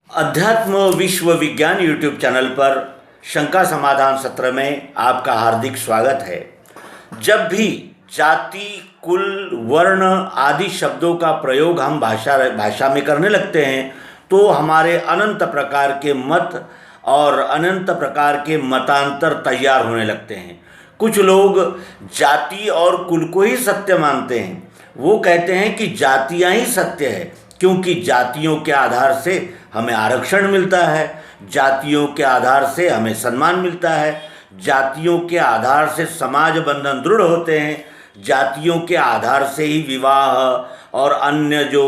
अध्यात्म विश्व विज्ञान यूट्यूब चैनल पर शंका समाधान सत्र में आपका हार्दिक स्वागत है। जब भी जाति, कुल, वर्ण आदि शब्दों का प्रयोग हम भाषा में करने लगते हैं तो हमारे अनंत प्रकार के मत और अनंत प्रकार के मतांतर तैयार होने लगते हैं। कुछ लोग जाति और कुल को ही सत्य मानते हैं। वो कहते हैं कि जातियां ही सत्य है, क्योंकि जातियों के आधार से हमें आरक्षण मिलता है, जातियों के आधार से हमें सम्मान मिलता है, जातियों के आधार से समाज बंधन दृढ़ होते हैं, जातियों के आधार से ही विवाह और अन्य जो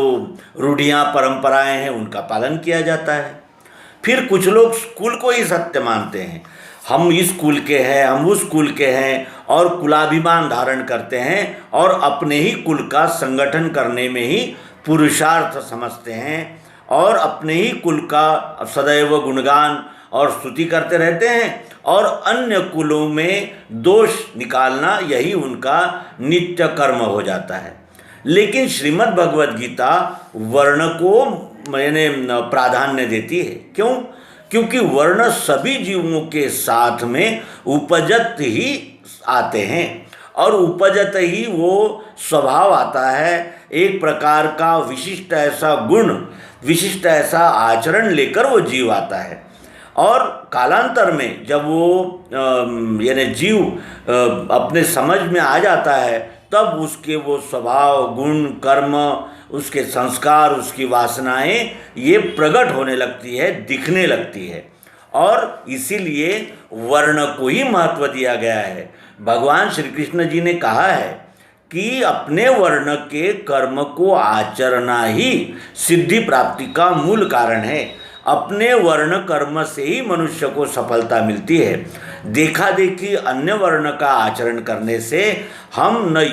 रूढ़ियाँ परंपराएं हैं उनका पालन किया जाता है। फिर कुछ लोग कुल को ही सत्य मानते हैं। हम इस कुल के हैं, हम उस कुल के हैं और कुलाभिमान धारण करते हैं और अपने ही कुल का संगठन करने में ही पुरुषार्थ समझते हैं और अपने ही कुल का सदैव गुणगान और स्तुति करते रहते हैं और अन्य कुलों में दोष निकालना यही उनका नित्य कर्म हो जाता है। लेकिन श्रीमद् भगवद गीता वर्ण को प्राधान्य देती है। क्यों? क्योंकि वर्ण सभी जीवों के साथ में उपजत ही आते हैं और उपजत ही वो स्वभाव आता है। एक प्रकार का विशिष्ट ऐसा गुण, विशिष्ट ऐसा आचरण लेकर वो जीव आता है और कालांतर में जब वो जीव अपने समझ में आ जाता है तब उसके वो स्वभाव, गुण, कर्म, उसके संस्कार, उसकी वासनाएं ये प्रकट होने लगती है, दिखने लगती है और इसीलिए वर्ण को ही महत्व दिया गया है। भगवान श्री कृष्ण जी ने कहा है कि अपने वर्ण के कर्म को आचरना ही सिद्धि प्राप्ति का मूल कारण है। अपने वर्ण कर्म से ही मनुष्य को सफलता मिलती है। देखा देखी अन्य वर्ण का आचरण करने से हम न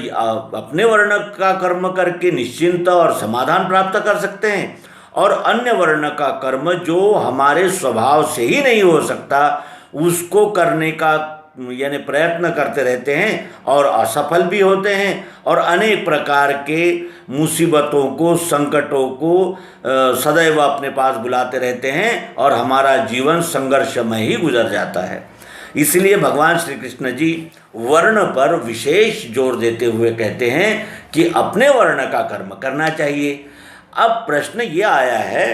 अपने वर्ण का कर्म करके निश्चिंत और समाधान प्राप्त कर सकते हैं और अन्य वर्ण का कर्म जो हमारे स्वभाव से ही नहीं हो सकता उसको करने का प्रयत्न करते रहते हैं और असफल भी होते हैं और अनेक प्रकार के मुसीबतों को, संकटों को सदैव अपने पास बुलाते रहते हैं और हमारा जीवन संघर्षमय ही गुजर जाता है। इसलिए भगवान श्री कृष्ण जी वर्ण पर विशेष जोर देते हुए कहते हैं कि अपने वर्ण का कर्म करना चाहिए। अब प्रश्न ये आया है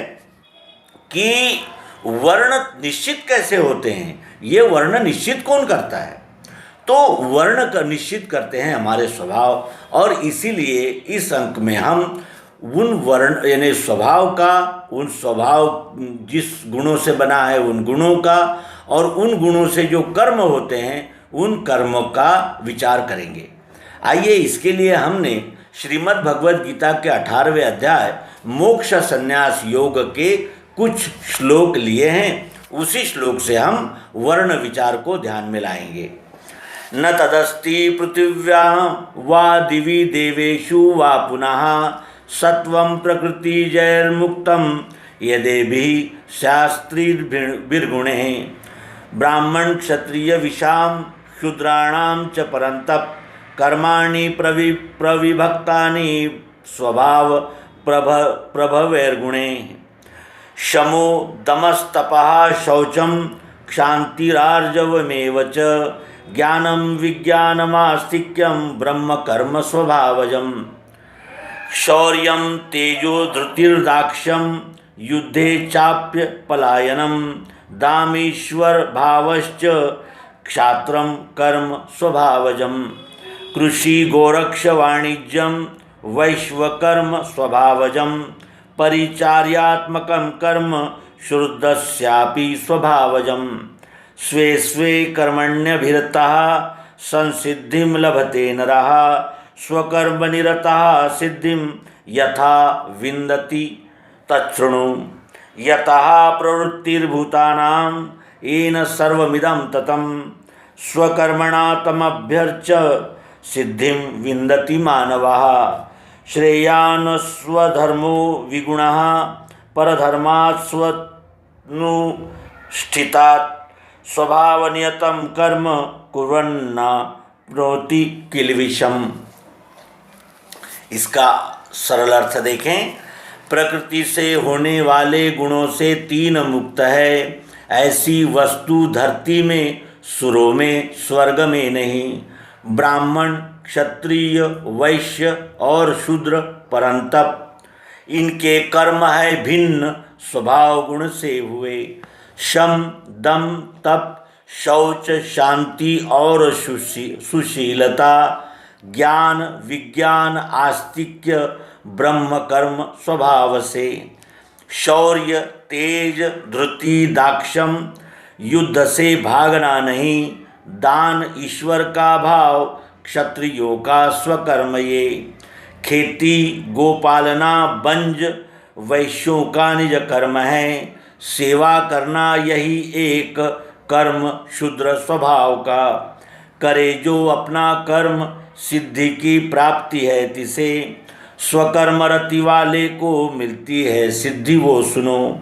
कि वर्ण निश्चित कैसे होते हैं? ये वर्ण निश्चित कौन करता है? तो वर्ण का निश्चित करते हैं हमारे स्वभाव और इसीलिए इस अंक में हम उन वर्ण स्वभाव का, उन स्वभाव जिस गुणों से बना है उन गुणों का और उन गुणों से जो कर्म होते हैं उन कर्मों का विचार करेंगे। आइए इसके लिए हमने श्रीमद् भगवद गीता के 18वें अध्याय मोक्ष संन्यास योग के कुछ श्लोक लिए हैं। उसी श्लोक से हम वर्ण विचार को ध्यान में लाएंगे। न तदस्ति पृथिव्यां वा दिवि देवेषु वा पुनः सत्वं प्रकृति जैर्मुक्तं यदेभिः शास्त्रीभिर्गुणे ब्राह्मण क्षत्रिय विशाम शूद्राणां च परन्तप कर्माणि प्रविभक्तानि स्वभाव प्रभवैर्गुणे शमो दमस्तपः शौचं क्षान्तिरार्जवमेव च ज्ञानं विज्ञानमास्तिक्यं ब्रह्म कर्म स्वभावजम् शौर्यं तेजो धृतिर्दाक्ष्यं युद्धे चाप्य पलायनं दामीश्वर भावश्च क्षात्रं कर्म स्वभावजम् कृषि गोरक्ष वाणिज्यं वैश्वकर्म स्वभावजम् परिचार्यात्मकं कर्म शुद्धस्यापि स्वभावजम् स्वे स्वे कर्मण्यभिरतः संसिद्धिं लभते नरः स्वकर्मनिरतः सिद्धिं यथा विन्दति तच्छृणु यतः प्रवृत्तिर्भूतानां येन सर्वमिदं ततं स्वकर्मणा तमभ्यर्च सिद्धिं विन्दति मानवः श्रेयान् स्वधर्मो विगुणः परधर्मात् स्वनुष्ठितात् स्वभावनियतं कर्म कुर्वन्ना प्रोति किल्बिषम्। इसका सरल अर्थ देखें। प्रकृति से होने वाले गुणों से तीन मुक्त है, ऐसी वस्तु धरती में, सुरों में, स्वर्ग में नहीं। ब्राह्मण, क्षत्रिय, वैश्य और शूद्र परंतप, इनके कर्म है भिन्न, स्वभाव गुण से हुए। शम, दम, तप, शौच, शांति और सुशीलता, ज्ञान, विज्ञान, आस्तिक्य, ब्रह्म कर्म स्वभाव से। शौर्य, तेज, धृति, दाक्षम, युद्ध से भागना नहीं। दान, ईश्वर का भाव, क्षत्रियों का स्वकर्म ये। खेती, गोपालना, बंज, वैश्यों का निज कर्म है। सेवा करना यही एक कर्म शूद्र स्वभाव का। करे जो अपना कर्म, सिद्धि की प्राप्ति है तिसे। स्वकर्म रति वाले को मिलती है सिद्धि, वो सुनो।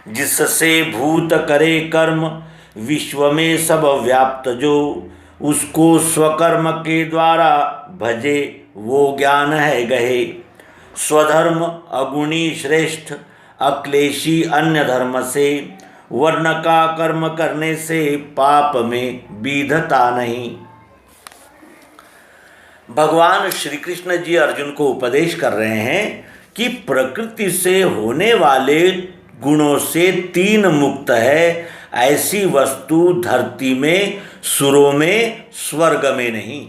जिससे भूत करे कर्म, विश्व में सब व्याप्त जो। उसको स्वकर्म के द्वारा भजे, वो ज्ञान है गहे। स्वधर्म अगुणी श्रेष्ठ, अक्लेशी अन्य धर्म से। वर्ण का कर्म करने से पाप में विधता नहीं। भगवान श्री कृष्ण जी अर्जुन को उपदेश कर रहे हैं कि प्रकृति से होने वाले गुणों से तीन मुक्त है, ऐसी वस्तु धरती में, सुरों में, स्वर्ग में नहीं।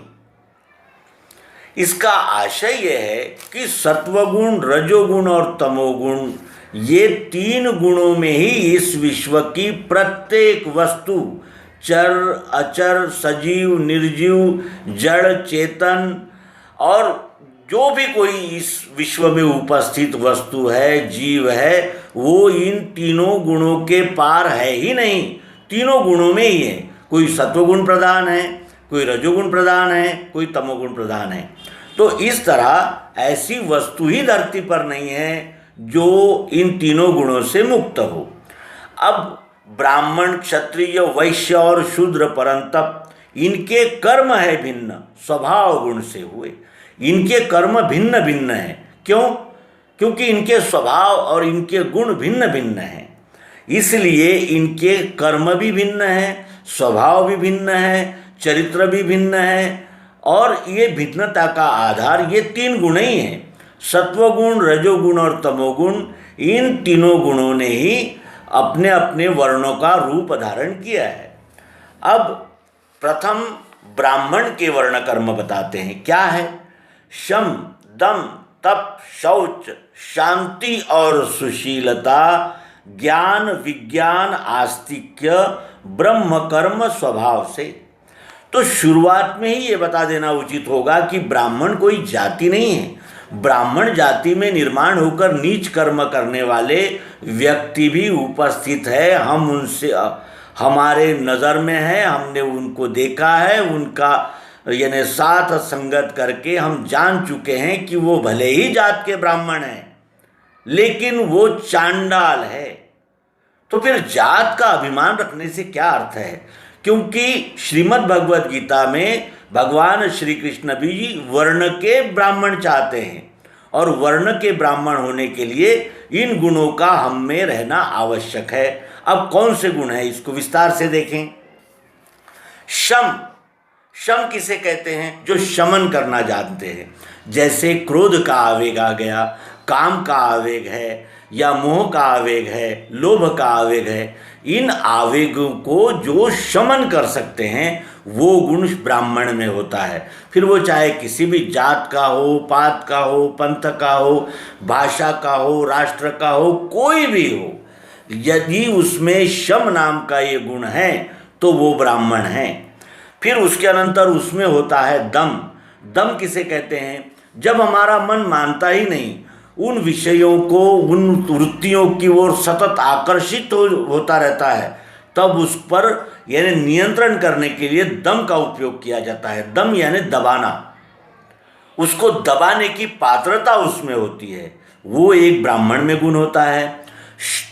इसका आशय यह है कि सत्वगुण, रजोगुण और तमोगुण, ये तीन गुणों में ही इस विश्व की प्रत्येक वस्तु, चर, अचर, सजीव, निर्जीव, जड़, चेतन और जो भी कोई इस विश्व में उपस्थित वस्तु है, जीव है, वो इन तीनों गुणों के पार है ही नहीं। तीनों गुणों में ही है। कोई सत्वगुण प्रधान है, कोई रजोगुण प्रधान है, कोई तमोगुण प्रधान है। तो इस तरह ऐसी वस्तु ही धरती पर नहीं है जो इन तीनों गुणों से मुक्त हो। अब ब्राह्मण, क्षत्रिय, वैश्य और शूद्र परंतप, इनके कर्म है भिन्न, स्वभाव गुण से हुए। इनके कर्म भिन्न भिन्न हैं। क्यों? क्योंकि इनके स्वभाव और इनके गुण भिन्न भिन्न हैं, इसलिए इनके कर्म भी भिन्न हैं, स्वभाव भी भिन्न है, चरित्र भी भिन्न है। और ये भिन्नता का आधार ये तीन गुण ही हैं, सत्वगुण, रजोगुण और तमोगुण। इन तीनों गुणों ने ही अपने अपने वर्णों का रूप धारण किया है। अब प्रथम ब्राह्मण के वर्ण कर्म बताते हैं। क्या है? शम, दम, तप, शौच, शांति और सुशीलता, ज्ञान, विज्ञान, आस्तिक्य, ब्रह्म कर्म स्वभाव से। तो शुरुआत में ही ये बता देना उचित होगा कि ब्राह्मण कोई जाति नहीं है। ब्राह्मण जाति में निर्माण होकर नीच कर्म करने वाले व्यक्ति भी उपस्थित है। हम उनसे, हमारे नज़र में है, हमने उनको देखा है, उनका यानी साथ संगत करके हम जान चुके हैं कि वो भले ही जात के ब्राह्मण हैं, लेकिन वो चांडाल है। तो फिर जात का अभिमान रखने से क्या अर्थ है? क्योंकि श्रीमद् भगवद गीता में भगवान श्री कृष्ण भी वर्ण के ब्राह्मण चाहते हैं, और वर्ण के ब्राह्मण होने के लिए इन गुणों का हम में रहना आवश्यक है। अब कौन से गुण हैं, इसको विस्तार से देखें। शम, शम किसे कहते हैं? जो शमन करना जानते हैं। जैसे क्रोध का आवेग आ गया, काम का आवेग है, या मोह का आवेग है, लोभ का आवेग है, इन आवेगों को जो शमन कर सकते हैं वो गुण ब्राह्मण में होता है। फिर वो चाहे किसी भी जात का हो, पात का हो, पंथ का हो, भाषा का हो, राष्ट्र का हो, कोई भी हो, यदि उसमें शम नाम का ये गुण है तो वो ब्राह्मण है। फिर उसके अनंतर उसमें होता है दम। दम किसे कहते हैं? जब हमारा मन मानता ही नहीं, उन विषयों को, उन वृत्तियों की ओर सतत आकर्षित होता रहता है, तब उस पर यानी नियंत्रण करने के लिए दम का उपयोग किया जाता है। दम यानी दबाना, उसको दबाने की पात्रता उसमें होती है, वो एक ब्राह्मण में गुण होता है।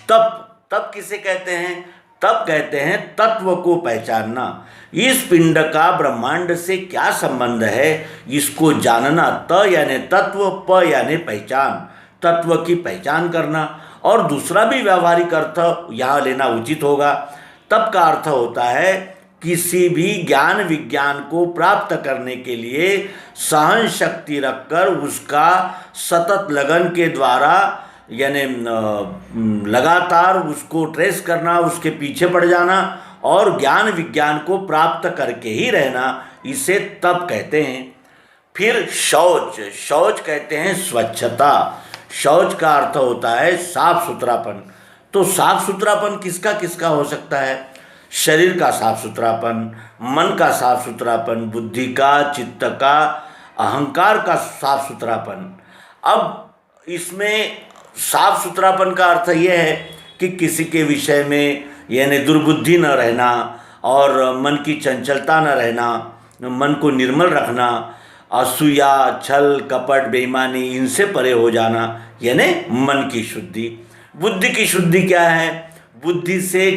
तप, तप किसे कहते हैं? तप कहते हैं तत्व को पहचानना। इस पिंड का ब्रह्मांड से क्या संबंध है, इसको जानना। त यानी तत्व, प यानी पहचान। तत्व की पहचान करना, और दूसरा भी व्यावहारिक अर्थ यहाँ लेना उचित होगा। तप का अर्थ होता है किसी भी ज्ञान विज्ञान को प्राप्त करने के लिए सहन शक्ति रखकर उसका सतत लगन के द्वारा यानी लगातार उसको ट्रेस करना, उसके पीछे पड़ जाना और ज्ञान विज्ञान को प्राप्त करके ही रहना, इसे तप कहते हैं। फिर शौच, शौच कहते हैं स्वच्छता। शौच का अर्थ होता है साफ सुथरापन। तो साफ सुथरापन किसका किसका हो सकता है? शरीर का साफ सुथरापन, मन का साफ सुथरापन, बुद्धि का, चित्त का, अहंकार का साफ सुथरापन। अब इसमें साफ सुथरापन का अर्थ यह है कि किसी के विषय में यानी दुर्बुद्धि न रहना और मन की चंचलता न रहना, मन को निर्मल रखना, असूया, छल, कपट, बेईमानी, इनसे परे हो जाना, यानी मन की शुद्धि। बुद्धि की शुद्धि क्या है? बुद्धि से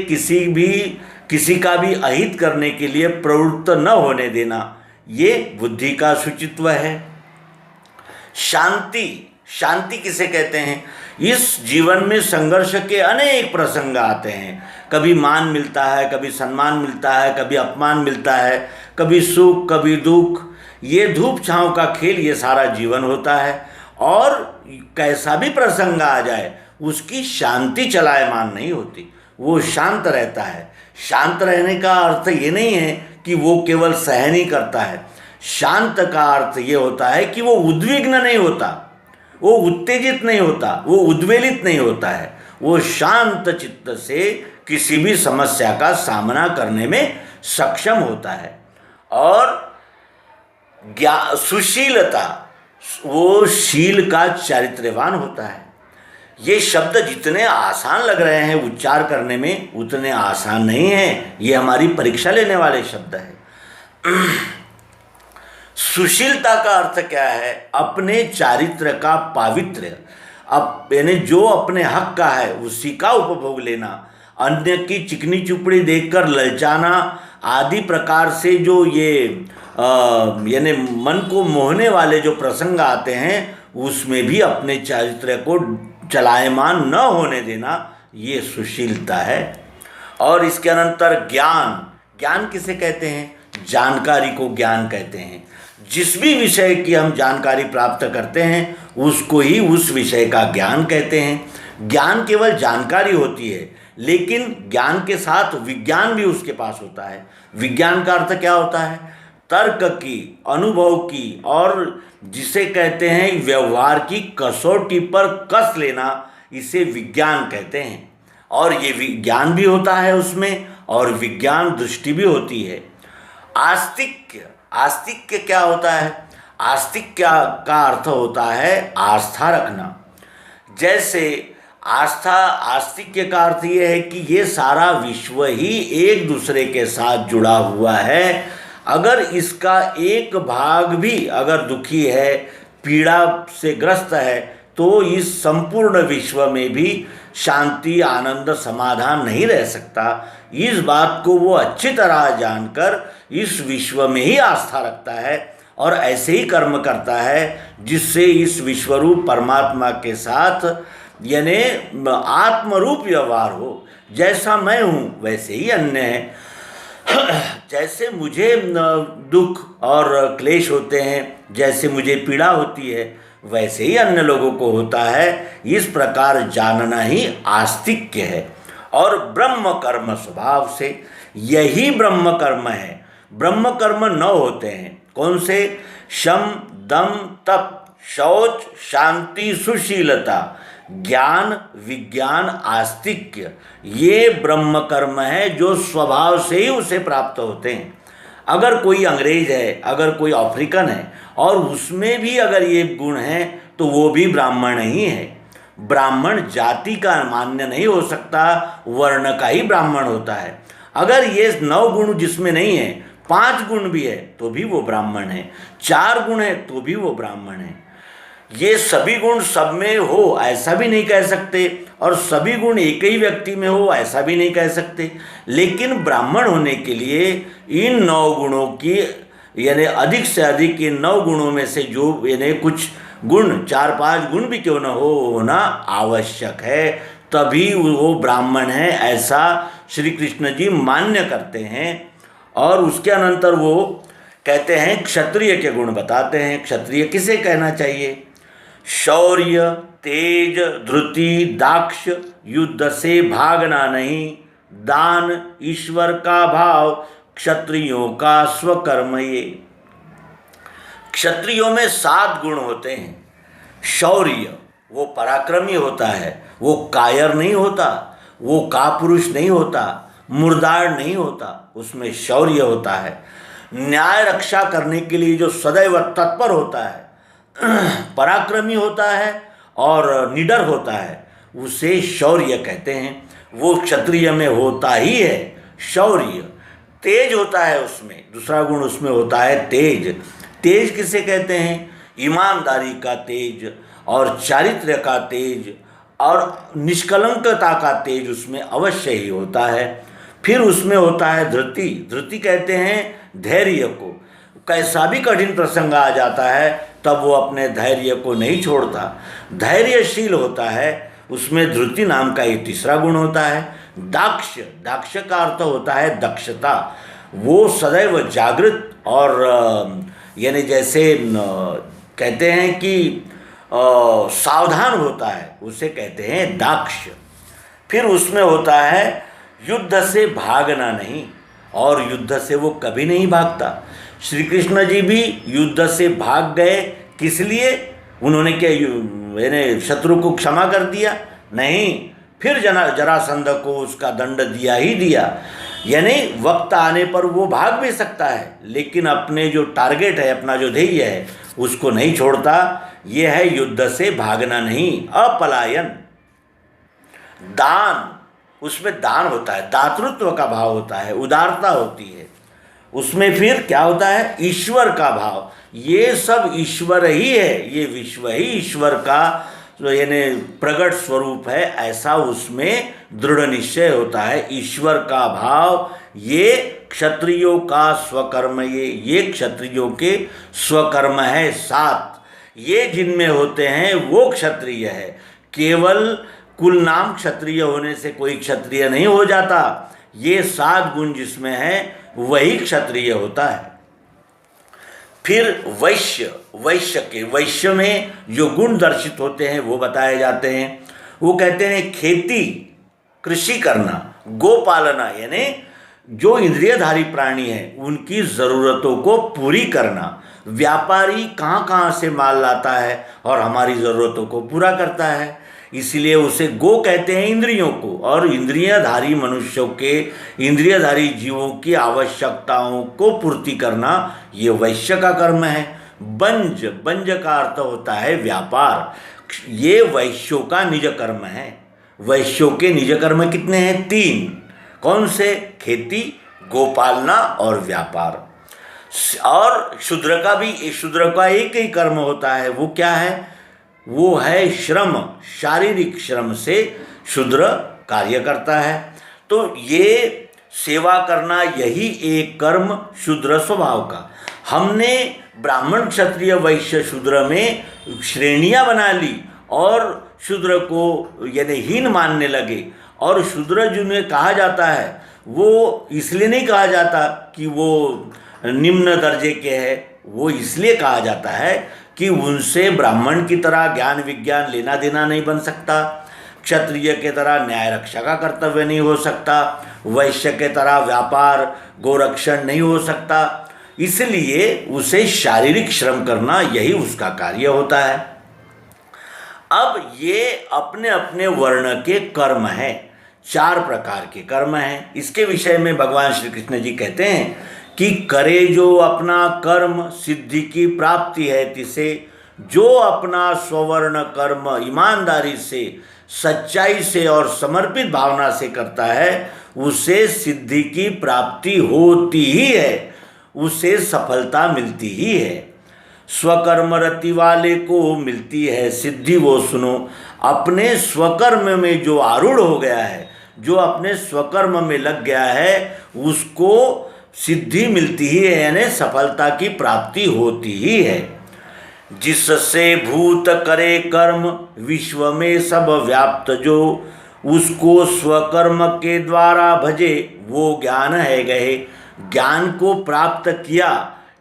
किसी का भी अहित करने के लिए प्रवृत्त न होने देना, ये बुद्धि का शुचित्व है। शांति, शांति किसे कहते हैं? इस जीवन में संघर्ष के अनेक प्रसंग आते हैं। कभी मान मिलता है, कभी सम्मान मिलता है, कभी अपमान मिलता है, कभी सुख, कभी दुख। ये धूप छांव का खेल, ये सारा जीवन होता है। और कैसा भी प्रसंग आ जाए उसकी शांति चलायमान नहीं होती, वो शांत रहता है। शांत रहने का अर्थ ये नहीं है कि वो केवल सहन ही करता है। शांत का अर्थ ये होता है कि वो उद्विग्न नहीं होता, वो उत्तेजित नहीं होता, वो उद्वेलित नहीं होता है। वो शांत चित्त से किसी भी समस्या का सामना करने में सक्षम होता है। और सुशीलता, वो शील का चारित्र्यवान होता है। ये शब्द जितने आसान लग रहे हैं उच्चार करने में, उतने आसान नहीं हैं। ये हमारी परीक्षा लेने वाले शब्द हैं। सुशीलता का अर्थ क्या है? अपने चारित्र का पावित्र्य, अब यानी जो अपने हक का है उसी का उपभोग लेना, अन्य की चिकनी चुपड़ी देखकर ललचाना आदि प्रकार से जो ये यानी मन को मोहने वाले जो प्रसंग आते हैं उसमें भी अपने चारित्र को चलायमान न होने देना, ये सुशीलता है। और इसके अनंतर ज्ञान, ज्ञान किसे कहते हैं? जानकारी को ज्ञान कहते हैं। जिस भी विषय की हम जानकारी प्राप्त करते हैं उसको ही उस विषय का ज्ञान कहते हैं। ज्ञान केवल जानकारी होती है, लेकिन ज्ञान के साथ विज्ञान भी उसके पास होता है। विज्ञान का अर्थ क्या होता है? तर्क की, अनुभव की, और जिसे कहते हैं व्यवहार की कसौटी पर कस लेना, इसे विज्ञान कहते हैं। और ये विज्ञान भी होता है उसमें, और विज्ञान दृष्टि भी होती है। आस्तिक्य, आस्तिक्य क्या होता है? आस्तिक्य का अर्थ होता है आस्था रखना। जैसे आस्तिक्य का अर्थ ये है कि ये सारा विश्व ही एक दूसरे के साथ जुड़ा हुआ है। अगर इसका एक भाग भी अगर दुखी है, पीड़ा से ग्रस्त है, तो इस संपूर्ण विश्व में भी शांति, आनंद, समाधान नहीं रह सकता। इस बात को वो अच्छी तरह जानकर इस विश्व में ही आस्था रखता है और ऐसे ही कर्म करता है जिससे इस विश्वरूप परमात्मा के साथ यानी आत्मरूप व्यवहार हो। जैसा मैं हूँ वैसे ही अन्य है। जैसे मुझे दुख और क्लेश होते हैं, जैसे मुझे पीड़ा होती है, वैसे ही अन्य लोगों को होता है। इस प्रकार जानना ही आस्तिक्य है। और ब्रह्म कर्म स्वभाव से, यही ब्रह्म कर्म है। ब्रह्म कर्म 9 होते हैं। कौन से? शम, दम, तप, शौच, शांति, सुशीलता, ज्ञान, विज्ञान, आस्तिक्य। ये ब्रह्म कर्म है जो स्वभाव से ही उसे प्राप्त होते हैं। अगर कोई अंग्रेज है, अगर कोई अफ्रीकन है और उसमें भी अगर ये गुण हैं तो वो भी ब्राह्मण ही है। ब्राह्मण जाति का मान्य नहीं हो सकता, वर्ण का ही ब्राह्मण होता है। अगर ये 9 गुण जिसमें नहीं है, 5 गुण भी है तो भी वो ब्राह्मण है, 4 गुण है तो भी वो ब्राह्मण है। ये सभी गुण सब में हो ऐसा भी नहीं कह सकते, और सभी गुण एक ही व्यक्ति में हो ऐसा भी नहीं कह सकते। लेकिन ब्राह्मण होने के लिए इन 9 गुणों की यानी अधिक से अधिक इन 9 गुणों में से जो यानी कुछ गुण, 4-5 गुण भी क्यों न हो, होना आवश्यक है, तभी वो ब्राह्मण है, ऐसा श्री कृष्ण जी मान्य करते हैं। और उसके अनंतर वो कहते हैं क्षत्रिय के गुण बताते हैं। क्षत्रिय किसे कहना चाहिए? शौर्य, तेज, धृति, दाक्ष, युद्ध से भागना नहीं, दान, ईश्वर का भाव, क्षत्रियों का स्वकर्म। ये क्षत्रियों में 7 गुण होते हैं। शौर्य, वो पराक्रमी होता है, वो कायर नहीं होता, वो कापुरुष नहीं होता, मुर्दार नहीं होता, उसमें शौर्य होता है। न्याय रक्षा करने के लिए जो सदैव तत्पर होता है, पराक्रमी होता है और निडर होता है, उसे शौर्य कहते हैं। वो क्षत्रिय में होता ही है शौर्य। तेज होता है उसमें, दूसरा गुण उसमें होता है तेज। तेज किसे कहते हैं? ईमानदारी का तेज और चारित्र्य का तेज और निष्कलंकता का तेज उसमें अवश्य ही होता है। फिर उसमें होता है धृति। धृति कहते हैं धैर्य को। कैसा भी कठिन प्रसंग आ जाता है तब वो अपने धैर्य को नहीं छोड़ता, धैर्यशील होता है। उसमें धृति नाम का एक तीसरा गुण होता है। दाक्ष, दाक्ष का अर्थ होता है दक्षता। वो सदैव जागृत और यानी जैसे कहते हैं कि सावधान होता है, उसे कहते हैं दाक्ष। फिर उसमें होता है युद्ध से भागना नहीं, और युद्ध से वो कभी नहीं भागता। श्री कृष्ण जी भी युद्ध से भाग गए, किस लिए? उन्होंने क्या यानी शत्रु को क्षमा कर दिया? नहीं, फिर जरासंध को उसका दंड दिया ही दिया। यानी वक्त आने पर वो भाग भी सकता है, लेकिन अपने जो टारगेट है, अपना जो ध्येय है, उसको नहीं छोड़ता। ये है युद्ध से भागना नहीं, अपलायन। दान, उसमें दान होता है, दातृत्व का भाव होता है, उदारता होती है। उसमें फिर क्या होता है? ईश्वर का भाव। ये सब ईश्वर ही है, ये विश्व ही ईश्वर का यानी प्रगट स्वरूप है, ऐसा उसमें दृढ़ निश्चय होता है। ईश्वर का भाव, ये क्षत्रियों का स्वकर्म, ये क्षत्रियों के स्वकर्म है 7। ये जिनमें होते हैं वो क्षत्रिय है। केवल कुल नाम क्षत्रिय होने से कोई क्षत्रिय नहीं हो जाता। ये 7 गुण जिसमें है वही क्षत्रिय होता है। फिर वैश्य, वैश्य में जो गुण दर्शित होते हैं वो बताए जाते हैं। वो कहते हैं खेती, कृषि करना, गोपालना, यानी जो इंद्रियधारी प्राणी है उनकी ज़रूरतों को पूरी करना। व्यापारी कहाँ कहाँ से माल लाता है और हमारी ज़रूरतों को पूरा करता है, इसलिए उसे गो कहते हैं इंद्रियों को। और इंद्रियधारी मनुष्यों के, इंद्रियधारी जीवों की आवश्यकताओं को पूर्ति करना, ये वैश्य का कर्म है। बंज, बंज का अर्थ होता है व्यापार। ये वैश्यों का निज कर्म है। वैश्यों के निज कर्म कितने हैं? 3। कौन से? खेती, गोपालना और व्यापार। और शूद्र का भी, शूद्र का एक ही कर्म होता है। वो क्या है? वो है श्रम, शारीरिक श्रम से शूद्र कार्य करता है। तो ये सेवा करना, यही एक कर्म शूद्र स्वभाव का। हमने ब्राह्मण, क्षत्रिय, वैश्य, शूद्र में श्रेणियां बना ली और शूद्र को यानी हीन मानने लगे। और शूद्र जिन्हें कहा जाता है वो इसलिए नहीं कहा जाता कि वो निम्न दर्जे के हैं, वो इसलिए कहा जाता है कि उनसे ब्राह्मण की तरह ज्ञान विज्ञान लेना देना नहीं बन सकता, क्षत्रिय के तरह न्याय रक्षा का कर्तव्य नहीं हो सकता, वैश्य के तरह व्यापार गोरक्षण नहीं हो सकता। इसलिए उसे शारीरिक श्रम करना, यही उसका कार्य होता है। अब ये अपने अपने वर्ण के कर्म हैं, 4 प्रकार के कर्म हैं। इसके विषय में भगवान श्री कृष्ण जी कहते हैं कि करे जो अपना कर्म सिद्धि की प्राप्ति है तिसे, जो अपना स्वर्ण कर्म ईमानदारी से, सच्चाई से और समर्पित भावना से करता है, उसे सिद्धि की प्राप्ति होती ही है, उसे सफलता मिलती ही है। स्वकर्म रति वाले को मिलती है सिद्धि, वो सुनो। अपने स्वकर्म में जो आरूढ़ हो गया है, जो अपने स्वकर्म में लग गया है, उसको सिद्धि मिलती ही है, यानी सफलता की प्राप्ति होती ही है। जिससे भूत करे कर्म विश्व में सब व्याप्त जो, उसको स्वकर्म के द्वारा भजे वो ज्ञान है गए। ज्ञान को प्राप्त किया,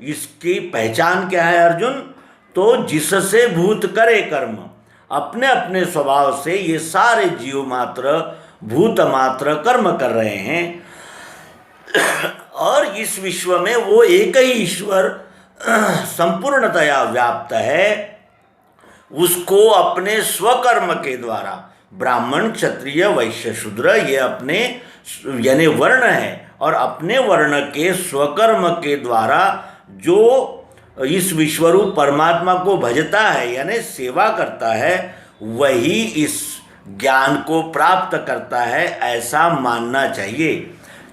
इसकी पहचान क्या है अर्जुन? तो जिससे भूत करे कर्म, अपने अपने स्वभाव से ये सारे जीव मात्र भूत मात्र कर्म कर रहे हैं और इस विश्व में वो एक ही ईश्वर संपूर्णतया व्याप्त है। उसको अपने स्वकर्म के द्वारा, ब्राह्मण क्षत्रिय वैश्य शूद्र ये अपने यानी वर्ण है, और अपने वर्ण के स्वकर्म के द्वारा जो इस विश्वरूप परमात्मा को भजता है यानी सेवा करता है, वही इस ज्ञान को प्राप्त करता है, ऐसा मानना चाहिए।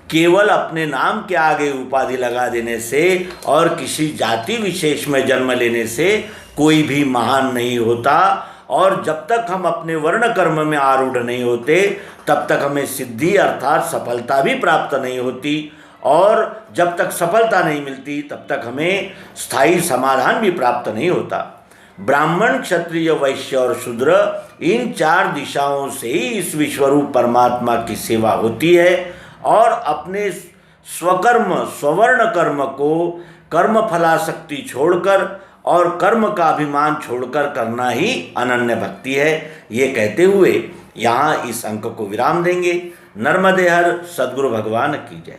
केवल अपने नाम के आगे उपाधि लगा देने से और किसी जाति विशेष में जन्म लेने से कोई भी महान नहीं होता, और जब तक हम अपने वर्ण कर्म में आरूढ़ नहीं होते तब तक हमें सिद्धि अर्थात सफलता भी प्राप्त नहीं होती, और जब तक सफलता नहीं मिलती तब तक हमें स्थायी समाधान भी प्राप्त नहीं होता। ब्राह्मण क्षत्रिय वैश्य और शूद्र इन चार दिशाओं से ही इस विश्वरूप परमात्मा की सेवा होती है, और अपने स्वकर्म स्वर्ण कर्म को कर्म फलाशक्ति छोड़कर और कर्म का अभिमान छोड़कर करना ही अनन्य भक्ति है। ये कहते हुए यहाँ इस अंक को विराम देंगे। नर्मदे हर सद्गुरु भगवान की जय।